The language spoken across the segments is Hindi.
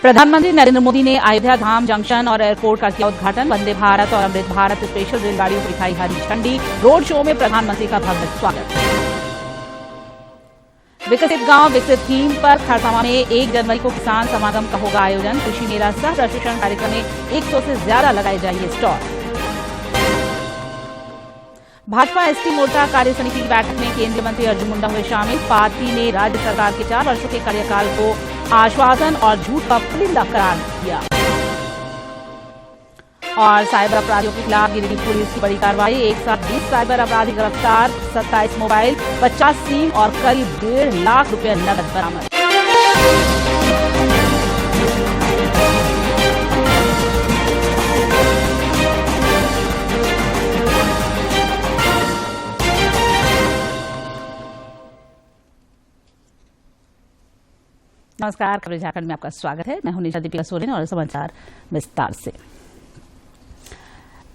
प्रधानमंत्री नरेंद्र मोदी ने अयोध्या धाम जंक्शन और एयरपोर्ट का किया उद्घाटन। वंदे भारत और अमृत भारत स्पेशल रेलगाड़ियों को दिखाई हरी झंडी। रोड शो में प्रधानमंत्री का भव्य स्वागत। विकसित गांव विकसित थीम पर खरसावां में 1 जनवरी को किसान समागम का होगा आयोजन। कृषि मेला सह प्रशिक्षण कार्यक्रम में 100 से ज्यादा लगाए जाएंगे स्टॉल। भाजपा एसटी मोर्चा कार्य समिति की बैठक में केंद्रीय मंत्री अर्जुन मुंडा हुए शामिल। पार्टी ने राज्य सरकार के 4 वर्षों के कार्यकाल को आश्वासन और झूठ का पुलिंदा करार दिया। और साइबर अपराधियों के खिलाफ गिरिडीह पुलिस की बड़ी कार्रवाई। एक साथ 20 साइबर अपराधी गिरफ्तार, 27 मोबाइल, 50 सिम और करीब 1.5 लाख रुपए नकद बरामद। नमस्कार, खबर झारखंड में आपका स्वागत है। मैं हूं निशा दीपिका सोरेन और समाचार विस्तार से।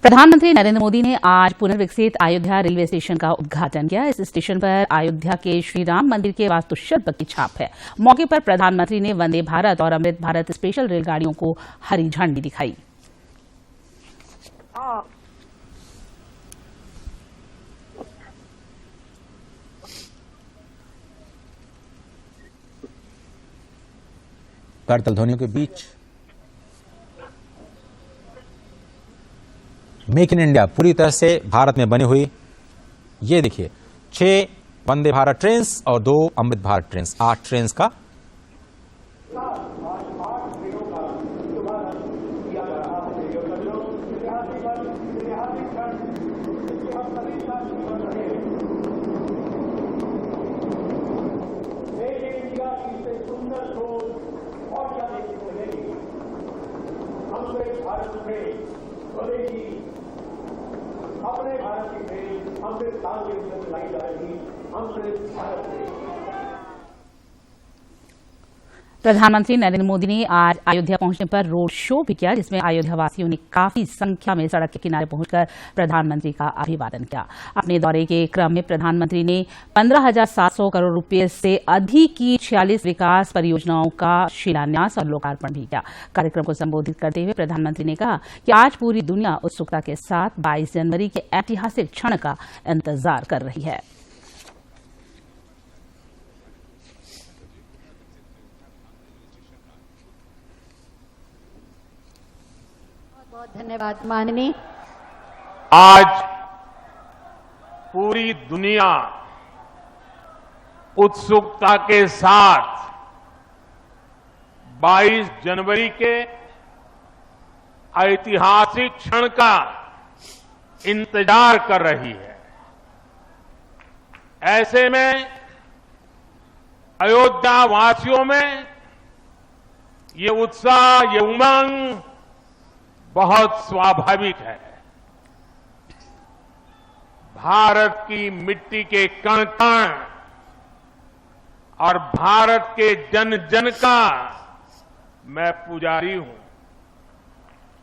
प्रधानमंत्री नरेंद्र मोदी ने आज पुनर्विकसित अयोध्या रेलवे स्टेशन का उद्घाटन किया। इस स्टेशन पर अयोध्या के श्री राम मंदिर के वास्तुशिल्प की छाप है। मौके पर प्रधानमंत्री ने वंदे भारत और अमृत भारत स्पेशल रेलगाड़ियों को हरी झंडी दिखाई। करतल ध्वनियों के बीच मेक इन इंडिया पूरी तरह से भारत में बनी हुई। ये देखिए 6 वंदे भारत ट्रेन और 2 अमृत भारत ट्रेन, 8 ट्रेन का अपने भारत की ट्रेन अमृत काल के अंदर चलाई जा रही अमृत भारत ट्रेन। प्रधानमंत्री नरेंद्र मोदी ने आज अयोध्या पहुंचने पर रोड शो भी किया, जिसमें अयोध्या वासियों ने काफी संख्या में सड़क के किनारे पहुंचकर प्रधानमंत्री का अभिवादन किया। अपने दौरे के क्रम में प्रधानमंत्री ने 15,700 करोड़ रुपए से अधिक की 46 विकास परियोजनाओं का शिलान्यास और लोकार्पण भी किया। कार्यक्रम को संबोधित करते हुए प्रधानमंत्री ने कहा कि आज पूरी दुनिया उत्सुकता के साथ 22 जनवरी के ऐतिहासिक क्षण का इंतजार कर रही है। बहुत धन्यवाद माननीय। आज पूरी दुनिया उत्सुकता के साथ 22 जनवरी के ऐतिहासिक क्षण का इंतजार कर रही है। ऐसे में अयोध्या वासियों में ये उत्साह, ये उमंग बहुत स्वाभाविक है। भारत की मिट्टी के कण कण और भारत के जन जन का मैं पुजारी हूं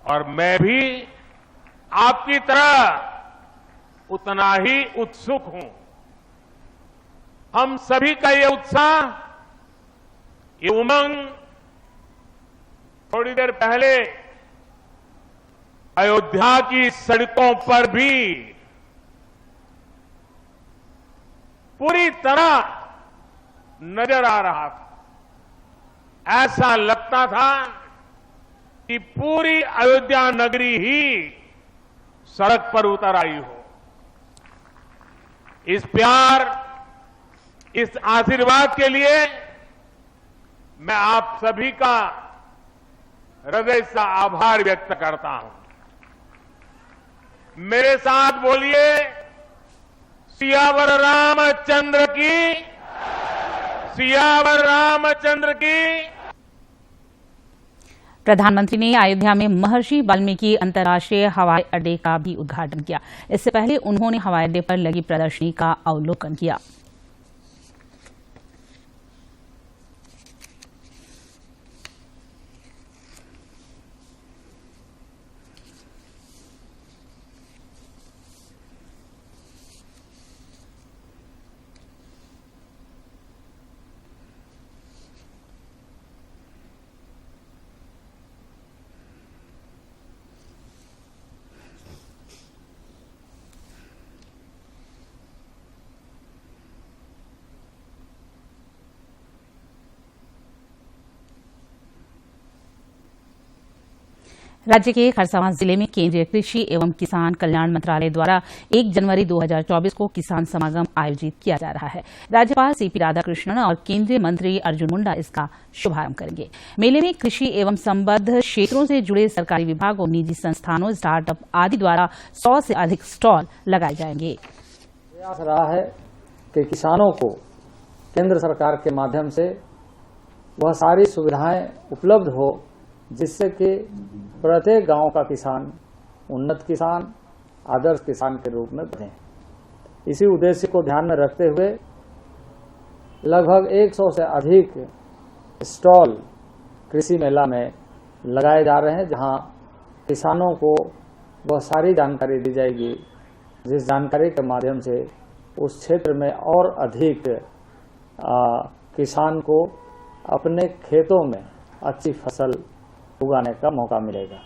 और मैं भी आपकी तरह उतना ही उत्सुक हूं। हम सभी का ये उत्साह, ये उमंग थोड़ी देर पहले अयोध्या की सड़कों पर भी पूरी तरह नजर आ रहा था। ऐसा लगता था कि पूरी अयोध्या नगरी ही सड़क पर उतर आई हो। इस प्यार, इस आशीर्वाद के लिए मैं आप सभी का हृदय से आभार व्यक्त करता हूं। मेरे साथ बोलिए, सियावर रामचंद्र की, सियावर रामचंद्र की। प्रधानमंत्री ने अयोध्या में महर्षि वाल्मीकि अंतर्राष्ट्रीय हवाई अड्डे का भी उद्घाटन किया। इससे पहले उन्होंने हवाई अड्डे पर लगी प्रदर्शनी का अवलोकन किया। राज्य के खरसावां जिले में केंद्रीय कृषि एवं किसान कल्याण मंत्रालय द्वारा 1 जनवरी 2024 को किसान समागम आयोजित किया जा रहा है। राज्यपाल सीपी राधाकृष्णन और केंद्रीय मंत्री अर्जुन मुंडा इसका शुभारंभ करेंगे। मेले में कृषि एवं संबद्ध क्षेत्रों से जुड़े सरकारी विभागों, निजी संस्थानों, स्टार्टअप आदि द्वारा 100 से अधिक स्टॉल लगाए जाएंगे। प्रयास रहा है कि किसानों को केंद्र सरकार के माध्यम से वह सारी सुविधाएं उपलब्ध हो जिससे कि प्रत्येक गांव का किसान उन्नत किसान, आदर्श किसान के रूप में बढ़े। इसी उद्देश्य को ध्यान में रखते हुए लगभग 100 से अधिक स्टॉल कृषि मेला में लगाए जा रहे हैं, जहां किसानों को वह सारी जानकारी दी जाएगी जिस जानकारी के माध्यम से उस क्षेत्र में और अधिक किसान को अपने खेतों में अच्छी फसल उगाने का मौका मिलेगा।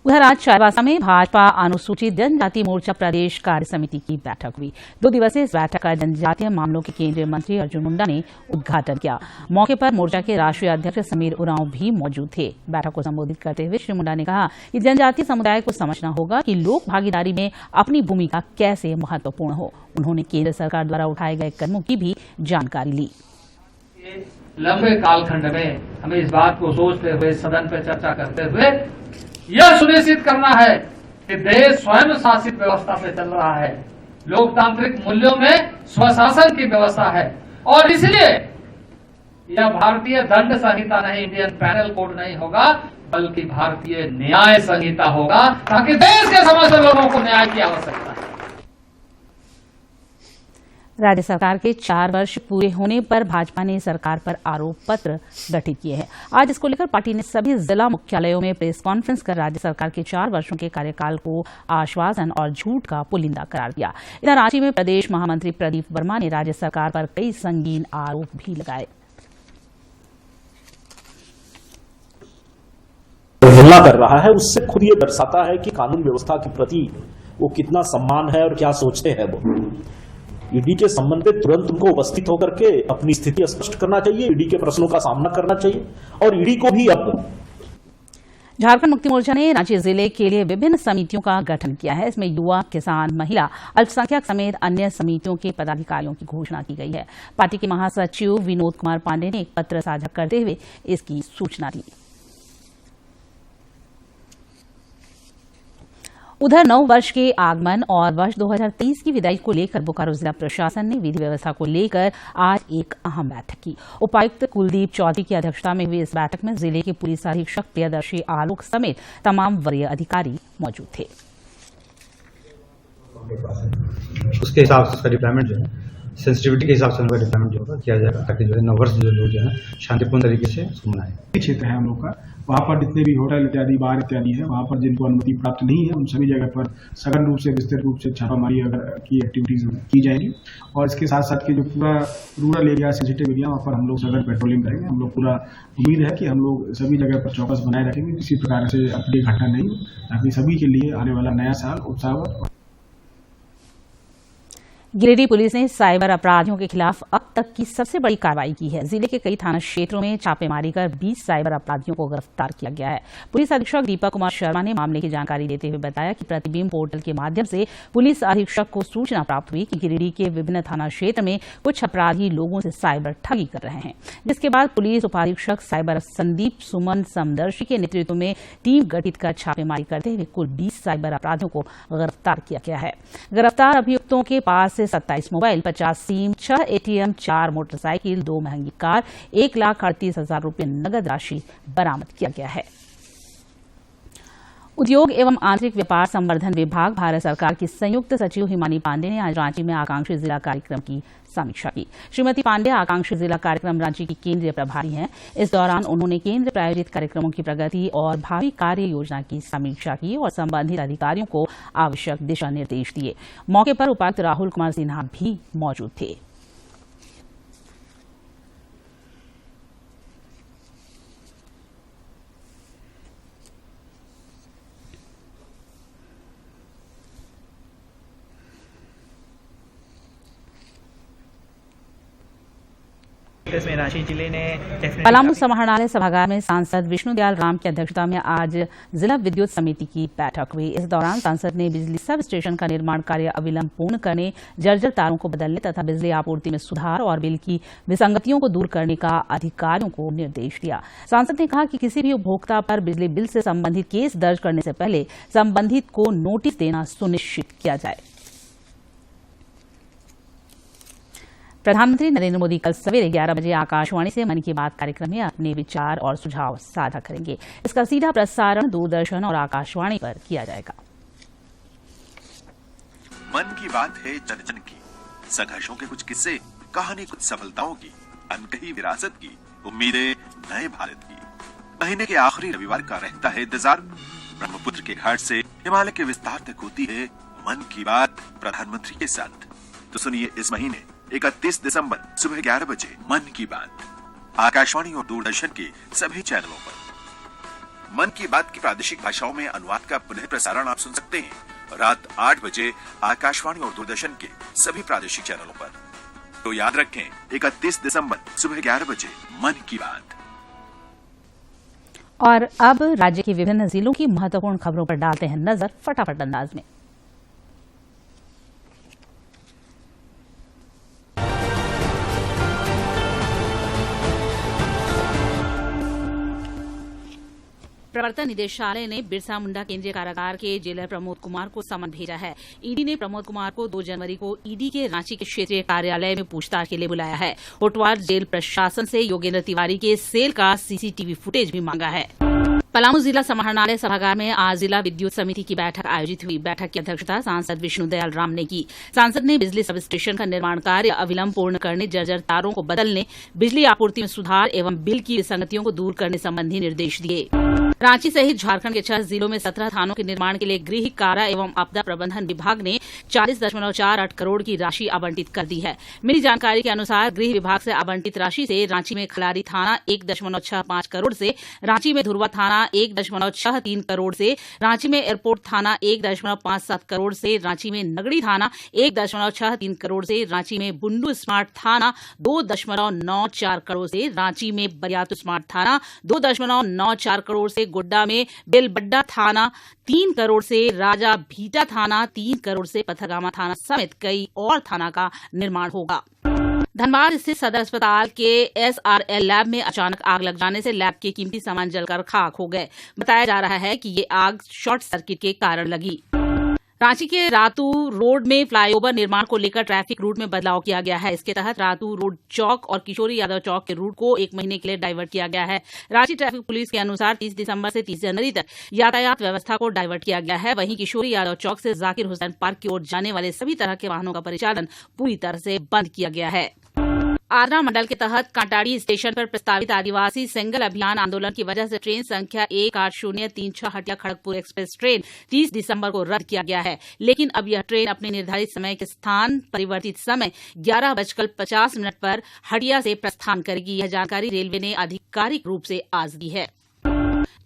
उधर आज चाईबासा में भाजपा अनुसूचित जनजाति मोर्चा प्रदेश कार्य समिति की बैठक हुई। 2 दिवसीय इस बैठक का जनजातीय मामलों के केंद्रीय मंत्री अर्जुन मुंडा ने उद्घाटन किया। मौके पर मोर्चा के राष्ट्रीय अध्यक्ष समीर उरांव भी मौजूद थे। बैठक को संबोधित करते हुए श्री मुंडा ने कहा कि जनजातीय समुदाय को समझना होगा कि लोक भागीदारी में अपनी भूमिका कैसे महत्वपूर्ण हो। उन्होंने केंद्र सरकार द्वारा उठाए गए कदमों की भी जानकारी ली। लंबे कालखंड में हमें इस बात को सोचते हुए, सदन पर चर्चा करते हुए यह सुनिश्चित करना है कि देश स्वयं शासित व्यवस्था से चल रहा है, लोकतांत्रिक मूल्यों में स्वशासन की व्यवस्था है और इसलिए यह भारतीय दंड संहिता नहीं, इंडियन पैनल कोड नहीं होगा, बल्कि भारतीय न्याय संहिता होगा, ताकि देश के समस्त लोगों को न्याय की आवश्यकता है। राज्य सरकार के 4 वर्ष पूरे होने पर भाजपा ने सरकार पर आरोप पत्र गठित किए हैं। आज इसको लेकर पार्टी ने सभी जिला मुख्यालयों में प्रेस कॉन्फ्रेंस कर राज्य सरकार के 4 वर्षों के कार्यकाल को आश्वासन और झूठ का पुलिंदा करार दिया। इधर रांची में प्रदेश महामंत्री प्रदीप वर्मा ने राज्य सरकार पर कई संगीन आरोप भी लगाए। हमला कर रहा है उससे खुद ये दर्शाता है कि कानून व्यवस्था के प्रति वो कितना सम्मान है और क्या सोचते हैं। वो ईडी के संबंध में तुरंत उनको उपस्थित होकर के अपनी स्थिति स्पष्ट करना चाहिए, ईडी के प्रश्नों का सामना करना चाहिए और ईडी को भी अब झारखंड मुक्ति मोर्चा ने रांची जिले के लिए विभिन्न समितियों का गठन किया है। इसमें युवा, किसान, महिला, अल्पसंख्यक समेत अन्य समितियों के पदाधिकारियों की घोषणा की गई है। पार्टी के महासचिव विनोद कुमार पांडे ने एक पत्र साझा करते हुए इसकी सूचना दी। उधर 9 वर्ष के आगमन और वर्ष 2023 की विदाई को लेकर बोकारो जिला प्रशासन ने विधि व्यवस्था को लेकर आज एक अहम बैठक की। उपायुक्त कुलदीप चौधरी की अध्यक्षता में हुई इस बैठक में जिले के पुलिस अधीक्षक प्रियदर्शी आलोक समेत तमाम वरीय अधिकारी मौजूद थे। उसके हिसाब से उसका डिप्लॉयमेंट जो है, सेंसिटिविटी के हिसाब से उनका डिप्लॉयमेंट जो होगा किया जाएगा, ताकि जो है 9 वर्ष जो लोग जो है शांतिपूर्ण तरीके से उसको मनाएं। क्षेत्र है हम लोग का, वहाँ पर जितने भी होटल इत्यादि, बार इत्यादि है, वहाँ पर जिनको अनुमति प्राप्त नहीं है उन सभी जगह पर सघन रूप से, विस्तृत रूप से छापामारी अगर की एक्टिविटीज की जाएगी। और इसके साथ साथ के जो पूरा रूरल एरिया, सेंसिटिव एरिया, वहाँ पर हम लोग सघन पेट्रोलिंग करेंगे। हम लोग पूरा उम्मीद है कि हम लोग सभी जगह पर चौकस बनाए रखेंगे, किसी प्रकार से अपनी घटना नहीं हो, ताकि सभी के लिए आने वाला नया साल उत्साहवर्धक। गिरिडीह पुलिस ने साइबर अपराधियों के खिलाफ अब तक की सबसे बड़ी कार्रवाई की है। जिले के कई थाना क्षेत्रों में छापेमारी कर 20 साइबर अपराधियों को गिरफ्तार किया गया है। पुलिस अधीक्षक दीपक कुमार शर्मा ने मामले की जानकारी देते हुए बताया कि प्रतिबिंब पोर्टल के माध्यम से पुलिस अधीक्षक को सूचना प्राप्त हुई कि गिरिडीह के विभिन्न थाना क्षेत्र में कुछ अपराधी लोगों से साइबर ठगी कर रहे हैं, जिसके बाद पुलिस उपाधीक्षक साइबर संदीप सुमन समदर्शी के नेतृत्व में टीम गठित कर छापेमारी करते हुए कुल 20 साइबर अपराधियों को गिरफ्तार किया गया है। गिरफ्तार अभियुक्तों के पास 27 मोबाइल, 50 सिम, 6 एटीएम, 4 मोटरसाइकिल, 2 महंगी कार, 1,38,000 रुपये नगद राशि बरामद किया गया है। उद्योग एवं आंतरिक व्यापार संवर्धन विभाग भारत सरकार की संयुक्त सचिव हिमानी पांडे ने आज रांची में आकांक्षी जिला कार्यक्रम की समीक्षा की। श्रीमती पांडे आकांक्षी जिला कार्यक्रम रांची की केंद्रीय प्रभारी हैं। इस दौरान उन्होंने केंद्र प्रायोजित कार्यक्रमों की प्रगति और भावी कार्य योजना की समीक्षा की और संबंधित अधिकारियों को आवश्यक दिशा निर्देश दिए। मौके पर उपायुक्त राहुल कुमार सिन्हा भी मौजूद थे। इसमें रांची जिले ने पलामू समाहरणालय सभागार में सांसद विष्णुदयाल राम की अध्यक्षता में आज जिला विद्युत समिति की बैठक हुई। इस दौरान सांसद ने बिजली सब स्टेशन का निर्माण कार्य अविलंब पूर्ण करने, जर्जर तारों को बदलने तथा बिजली आपूर्ति में सुधार और बिल की विसंगतियों को दूर करने का अधिकारियों को निर्देश दिया। सांसद ने कहा कि किसी भी उपभोक्ता पर बिजली बिल से संबंधित केस दर्ज करने से पहले संबंधित को नोटिस देना सुनिश्चित किया जाए। प्रधानमंत्री नरेंद्र मोदी कल सवेरे 11 बजे आकाशवाणी से मन की बात कार्यक्रम में अपने विचार और सुझाव साझा करेंगे। इसका सीधा प्रसारण दूरदर्शन और आकाशवाणी पर किया जाएगा। मन की बात है जन जन की, संघर्षों के कुछ किस्से, कहानी कुछ सफलताओं की, अनकही विरासत की, उम्मीदें नए भारत की। महीने के आखिरी रविवार का रहता है इंतजार। ब्रह्मपुत्र के घाट से हिमालय के विस्तार तक होती है मन की बात प्रधानमंत्री के साथ। तो सुनिए इस महीने 31 दिसंबर सुबह 11 बजे मन की बात आकाशवाणी और दूरदर्शन के सभी चैनलों पर। मन की बात की प्रादेशिक भाषाओं में अनुवाद का पुनः प्रसारण आप सुन सकते हैं रात 8 बजे आकाशवाणी और दूरदर्शन के सभी प्रादेशिक चैनलों पर। तो याद रखें 31 दिसंबर सुबह 11 बजे मन की बात। और अब राज्य के विभिन्न जिलों की महत्वपूर्ण खबरों पर डालते हैं नजर फटाफट अंदाज में। प्रवर्तन निदेशालय ने बिरसा मुंडा केंद्रीय कारागार के जेलर प्रमोद कुमार को समन भेजा है। ईडी ने प्रमोद कुमार को 2 जनवरी को ईडी के रांची के क्षेत्रीय कार्यालय में पूछताछ के लिए बुलाया है। होटवार जेल प्रशासन से योगेंद्र तिवारी के सेल का सीसीटीवी फुटेज भी मांगा है। पलामू जिला समाहरणालय सभागार में आज जिला विद्युत समिति की बैठक आयोजित हुई। बैठक की अध्यक्षता सांसद विष्णुदयाल राम ने की। सांसद ने बिजली सब स्टेशन का निर्माण कार्य अविलंब पूर्ण करने, जर्जर तारों को बदलने, बिजली आपूर्ति में सुधार एवं बिल की विसंगतियों को दूर करने संबंधी निर्देश दिए। रांची सहित झारखंड के 6 जिलों में 17 थानों के निर्माण के लिए गृह, कारा एवं आपदा प्रबंधन विभाग ने 40.48 करोड़ की राशि आवंटित कर दी है। मिली जानकारी के अनुसार गृह विभाग से आवंटित राशि से रांची में खलारी थाना 1.65 करोड़ से, रांची में धुरवा थाना 1.63 करोड़ से, रांची में एयरपोर्ट थाना 1.57 करोड़ से, रांची में नगड़ी थाना 1.63 करोड़ से, रांची में बुंडू स्मार्ट थाना 2.94 करोड़ से, रांची में बरियातू स्मार्ट थाना 2.94 करोड़ से, गोड्डा में बेलबड्डा थाना 3 करोड़ से, राजा भीटा थाना 3 करोड़ से, पथरगामा थाना समेत कई और थाना का निर्माण होगा। धनबाद स्थित सदर अस्पताल के SRL लैब में अचानक आग लग जाने से लैब के कीमती सामान जलकर खाक हो गए। बताया जा रहा है कि ये आग शॉर्ट सर्किट के कारण लगी। रांची के रातू रोड में फ्लाईओवर निर्माण को लेकर ट्रैफिक रूट में बदलाव किया गया है। इसके तहत रातू रोड चौक और किशोरी यादव चौक के रूट को 1 महीने के लिए डाइवर्ट किया गया है। रांची ट्रैफिक पुलिस के अनुसार 30 दिसंबर से 30 जनवरी तक यातायात व्यवस्था को डाइवर्ट किया गया है। वहीं किशोरी यादव चौक से जाकिर हुसैन पार्क की ओर जाने वाले सभी तरह के वाहनों का परिचालन पूरी तरह से बंद किया गया है। आद्रा मंडल के तहत कांटाड़ी स्टेशन पर प्रस्तावित आदिवासी सिंगल अभियान आंदोलन की वजह से ट्रेन संख्या 18036 हटिया खड़गपुर एक्सप्रेस ट्रेन 30 दिसंबर को रद्द किया गया है। लेकिन अब यह ट्रेन अपने निर्धारित समय के स्थान परिवर्तित समय 11:50 पर हटिया से प्रस्थान करेगी। यह जानकारी रेलवे ने आधिकारिक रूप से आज दी है।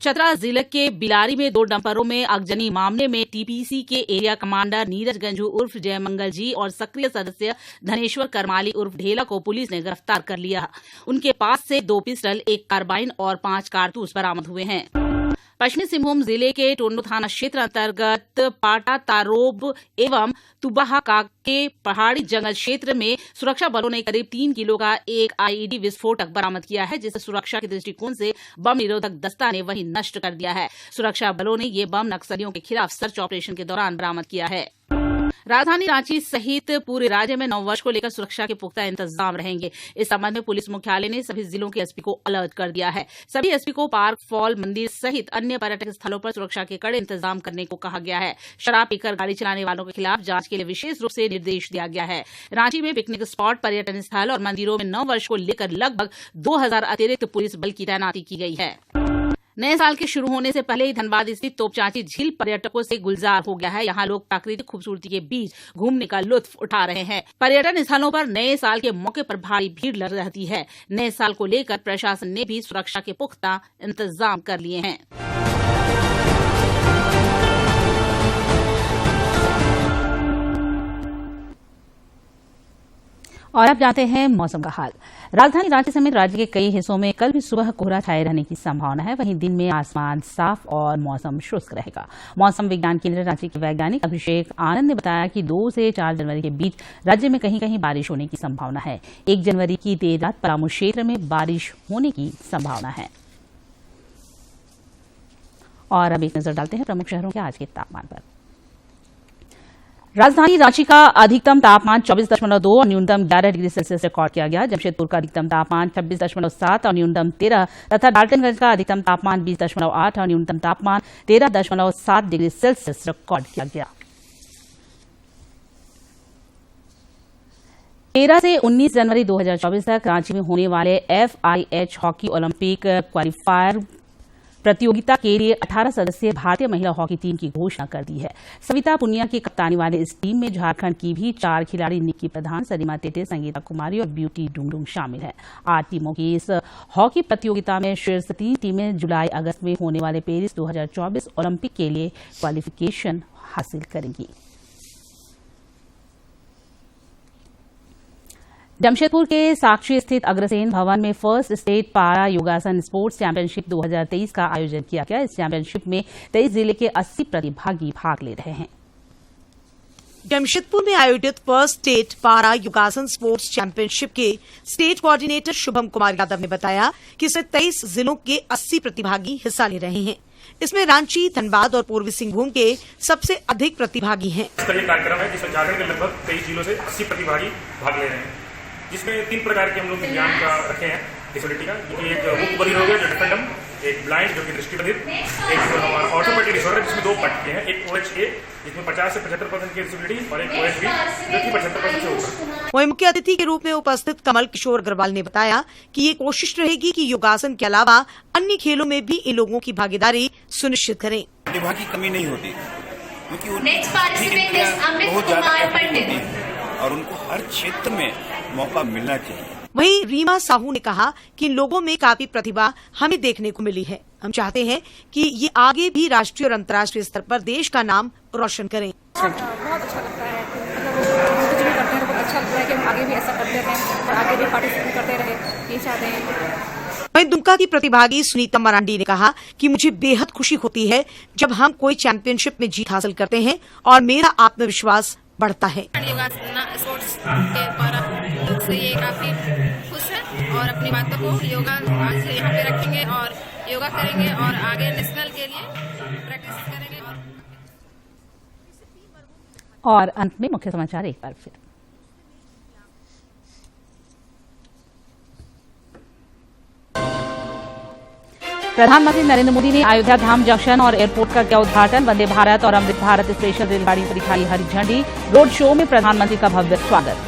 चतरा जिले के बिलारी में 2 डंपरों में आगजनी मामले में टीपीसी के एरिया कमांडर नीरज गंजू उर्फ जयमंगल जी और सक्रिय सदस्य धनेश्वर करमाली उर्फ ढेला को पुलिस ने गिरफ्तार कर लिया। उनके पास से 2 पिस्टल, 1 कार्बाइन और 5 कारतूस बरामद हुए हैं। पश्चिमी सिंहभूम जिले के टोंडो थाना क्षेत्र अंतर्गत पाटा तारोब एवं तुबाहा के पहाड़ी जंगल क्षेत्र में सुरक्षा बलों ने करीब 3 किलो का एक आईईडी विस्फोटक बरामद किया है, जिसे सुरक्षा के दृष्टिकोण से बम निरोधक दस्ता ने वही नष्ट कर दिया है। सुरक्षा बलों ने ये बम नक्सलियों के खिलाफ सर्च ऑपरेशन के दौरान बरामद किया है। राजधानी रांची सहित पूरे राज्य में नववर्ष को लेकर सुरक्षा के पुख्ता इंतजाम रहेंगे। इस संबंध में पुलिस मुख्यालय ने सभी जिलों के एसपी को अलर्ट कर दिया है। सभी एसपी को पार्क, फॉल, मंदिर सहित अन्य पर्यटक स्थलों पर सुरक्षा के कड़े इंतजाम करने को कहा गया है। शराब पीकर गाड़ी चलाने वालों के खिलाफ जांच के लिए विशेष रूप से निर्देश दिया गया है। रांची में पिकनिक स्पॉट, पर्यटन स्थल और मंदिरों में नववर्ष को लेकर लगभग 2000 अतिरिक्त पुलिस बल की तैनाती की गई है। नए साल के शुरू होने से पहले ही धनबाद स्थित तोपचांची झील पर्यटकों से गुलजार हो गया है। यहाँ लोग प्राकृतिक खूबसूरती के बीच घूमने का लुत्फ उठा रहे हैं। पर्यटन स्थलों पर नए साल के मौके पर भारी भीड़ लग रहती है। नए साल को लेकर प्रशासन ने भी सुरक्षा के पुख्ता इंतजाम कर लिए हैं। और अब जानते हैं मौसम का हाल। राजधानी रांची समेत राज्य के कई हिस्सों में कल भी सुबह कोहरा छाए रहने की संभावना है। वहीं दिन में आसमान साफ और मौसम शुष्क रहेगा। मौसम विज्ञान केंद्र रांची के वैज्ञानिक अभिषेक आनंद ने बताया कि 2 से 4 जनवरी के बीच राज्य में कहीं कहीं बारिश होने की संभावना है। 1 जनवरी की देर रात पलामू क्षेत्र में बारिश होने की संभावना है। और अब एक नजर डालते हैं प्रमुख शहरों के आज के तापमान पर। राजधानी रांची का अधिकतम तापमान 24.2 और न्यूनतम 11 डिग्री सेल्सियस रिकॉर्ड किया गया। जमशेदपुर का अधिकतम तापमान 26.7 और न्यूनतम 13 तथा डाल्टनगंज का अधिकतम तापमान 20.8 और न्यूनतम तापमान 13.7 डिग्री सेल्सियस रिकॉर्ड किया गया। 13 से 19 जनवरी 2024 तक रांची में होने वाले FIH हॉकी ओलंपिक क्वालिफायर प्रतियोगिता के लिए 18 सदस्यीय भारतीय महिला हॉकी टीम की घोषणा कर दी है। सविता पुनिया की कप्तानी वाले इस टीम में झारखंड की भी 4 खिलाड़ी निक्की प्रधान, सरिमा टेटे, संगीता कुमारी और ब्यूटी डुंगडुंग शामिल है। 8 टीमों की इस हॉकी प्रतियोगिता में शीर्ष 3 टीमें जुलाई अगस्त में होने वाले पेरिस 2024 ओलंपिक के लिए क्वालिफिकेशन हासिल करेंगी। जमशेदपुर के साक्षी स्थित अग्रसेन भवन में फर्स्ट स्टेट पारा योगासन स्पोर्ट्स चैंपियनशिप 2023 का आयोजन किया गया। इस चैंपियनशिप में 23 जिले के 80 प्रतिभागी भाग ले रहे हैं। जमशेदपुर में आयोजित फर्स्ट स्टेट पारा योगासन स्पोर्ट्स चैंपियनशिप के स्टेट कोऑर्डिनेटर शुभम कुमार यादव ने बताया कि इसमें 23 जिलों के 80 प्रतिभागी हिस्सा ले रहे हैं। इसमें रांची, धनबाद और पूर्वी सिंहभूम के सबसे अधिक प्रतिभागी हैं। इसका ये कार्यक्रम है जिसमें झारखंड के लगभग 23 जिलों से 80 प्रतिभागी भाग ले रहे हैं, जिसमें 3 प्रकार के हम लोग विज्ञान का रखे हैं डिसेबिलिटी का। एक मुख बधिर हो गया जो डिफेंडम, एक ब्लाइंड जो कि दृष्टिबधिर, एक हमारा ऑर्थोपेडिक डिसऑर्डर जिसमें 2 पार्ट के हैं, एक OHA जिसमें 50 से 75% की डिसेबिलिटी और एक OHB जो कि 75% से ऊपर। वहीं मुख्य अतिथि के रूप में उपस्थित कमल किशोर अग्रवाल ने बताया कि ये कोशिश रहेगी कि योगासन के अलावा अन्य खेलों में भी इन लोगों की भागीदारी सुनिश्चित करें। प्रतिभा की कमी नहीं होती क्योंकि बहुत ज्यादा होती है और उनको हर क्षेत्र में मौका मिलना चाहिए। वहीं रीमा साहू ने कहा कि इन लोगों में काफी प्रतिभा हमें देखने को मिली है। हम चाहते हैं कि ये आगे भी राष्ट्रीय और अंतर्राष्ट्रीय स्तर पर देश का नाम रोशन करें। बहुत अच्छा लगता है, कुछ भी करते हैं तो बहुत अच्छा लगता है कि हम आगे भी ऐसा करते रहें और आगे भी पार्टिसिपेट करते रहे, ये चाहते हैं। वहीं दुमका की प्रतिभागी सुनीता मरांडी ने कहा कि मुझे बेहद खुशी होती है जब हम कोई चैंपियनशिप में जीत हासिल करते हैं और मेरा आत्मविश्वास बढ़ता है। स्पोर्ट्स के द्वारा से ये काफी खुश है और अपनी बातों को योगा आज यहाँ पे रखेंगे और योगा करेंगे और आगे नेशनल के लिए प्रैक्टिस करेंगे। और अंत में मुख्य समाचार एक बार फिर। प्रधानमंत्री नरेंद्र मोदी ने अयोध्या धाम जंक्शन और एयरपोर्ट का किया उद्घाटन। वंदे भारत और अमृत भारत स्पेशल रेलगाड़ी पर दिखाई हरी झंडी। रोड शो में प्रधानमंत्री का भव्य स्वागत।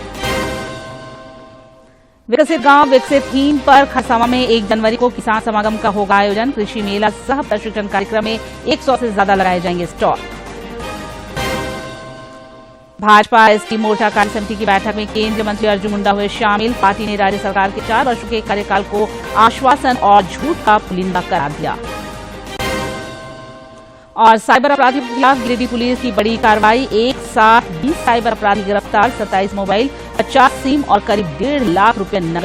विकसित गांव विकसित थीम पर खरसावां में 1 जनवरी को किसान समागम का होगा आयोजन। कृषि मेला सह प्रशिक्षण कार्यक्रम में 100 से ज्यादा लगाए जाएंगे स्टॉल। भाजपा एसटी मोर्चा कार्य समिति की बैठक में केंद्रीय मंत्री अर्जुन मुंडा हुए शामिल। पार्टी ने राज्य सरकार के 4 वर्षों के कार्यकाल को आश्वासन और झूठ का पुलिंदा करार दिया। और साइबर अपराधियों के खिलाफ गिरिडीह पुलिस की बड़ी कार्रवाई। एक साथ 20 साइबर अपराधी गिरफ्तार, 27 मोबाइल, 50 सिम और करीब 1.5 लाख रुपए नकद